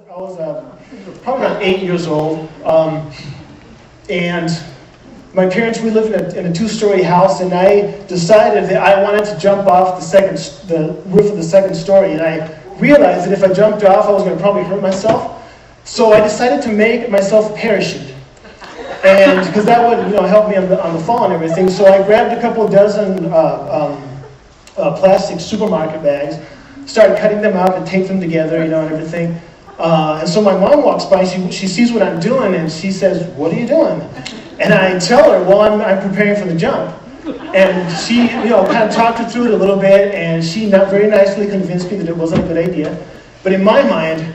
probably about 8 years old, and my parents, we lived in a two-story house, and I decided that I wanted to jump off the roof of the second story, and I realized that if I jumped off, I was going to probably hurt myself. So I decided to make myself a parachute, and because that would help me on the fall and everything. So I grabbed a couple dozen plastic supermarket bags, started cutting them out and tape them together, and everything. And so my mom walks by, she sees what I'm doing, and she says, "What are you doing?" And I tell her, well, I'm preparing for the jump. And she, kind of talked her through it a little bit, and she very nicely convinced me that it wasn't a good idea. But in my mind,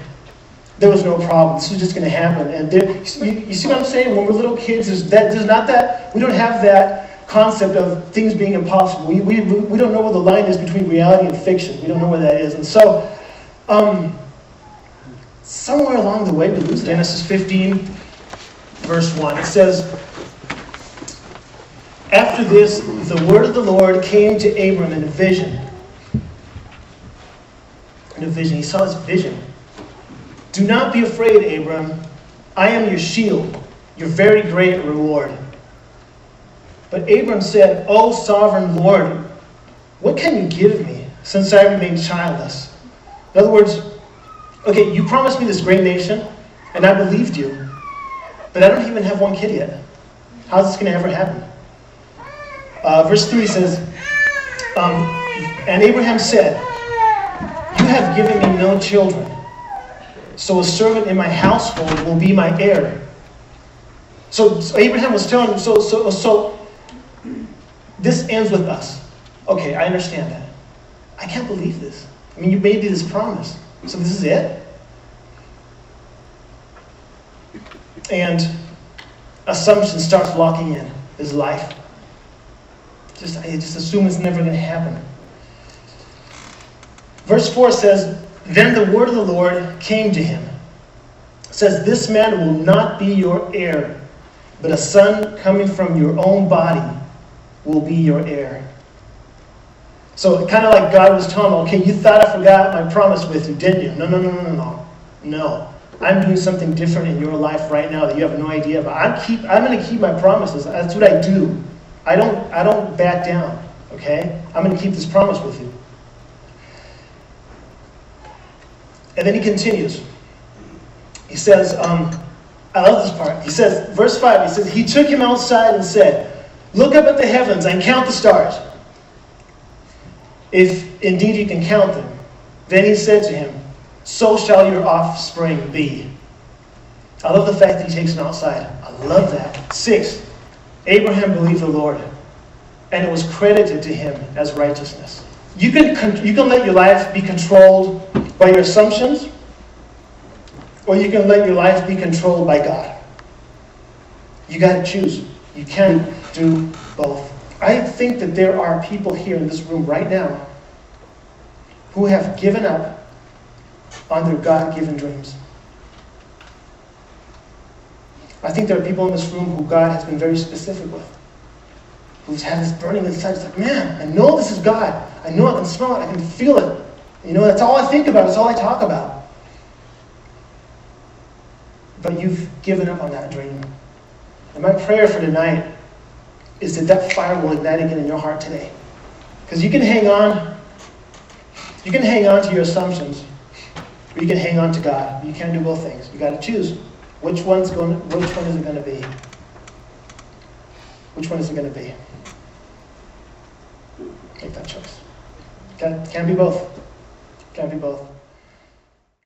there was no problem. This was just going to happen. And you see what I'm saying? When we're little kids, we don't have that concept of things being impossible. We don't know where the line is between reality and fiction. We don't know where that is. And so, somewhere along the way, we lose Genesis 15, verse 1. It says, "After this, the word of the Lord came to Abram in a vision." In a vision. He saw this vision. "Do not be afraid, Abram. I am your shield, your very great reward." But Abram said, "O sovereign Lord, what can you give me, since I remain childless?" In other words, okay, you promised me this great nation, and I believed you, but I don't even have one kid yet. How's this going to ever happen? Verse 3 says, "And Abraham said, 'You have given me no children, so a servant in my household will be my heir.'" So Abraham was telling him, so this ends with us. Okay, I understand that. I can't believe this. I mean, you made me this promise. So this is it? And assumption starts locking in his life. I just assume it's never going to happen. Verse 4 says, "Then the word of the Lord came to him." It says, "This man will not be your heir, but a son coming from your own body will be your heir." So kind of like God was telling him, okay, you thought I forgot my promise with you, didn't you? No. I'm doing something different in your life right now that you have no idea about. I'm going to keep my promises. That's what I do. I don't back down, okay? I'm going to keep this promise with you. And then he continues. He says, I love this part. He says, verse 5, he says, "He took him outside and said, 'Look up at the heavens and count the stars, if indeed you can count them.' Then he said to him, 'So shall your offspring be.'" I love the fact that he takes him outside. I love that. 6, Abraham believed the Lord, and it was credited to him as righteousness. You can let your life be controlled by your assumptions, or you can let your life be controlled by God. You got to choose. You can't do both. I think that there are people here in this room right now who have given up on their God-given dreams. I think there are people in this room who God has been very specific with, who's had this burning inside. It's like, man, I know this is God. I know I can smell it. I can feel it. That's all I think about. It's all I talk about. But you've given up on that dream. And my prayer for tonight is that fire will ignite again in your heart today. Because you can hang on. You can hang on to your assumptions, or you can hang on to God. You can't do both things. You got to choose. Which one is it going to be? Which one is it going to be? Make that choice. Can't be both. Can't be both.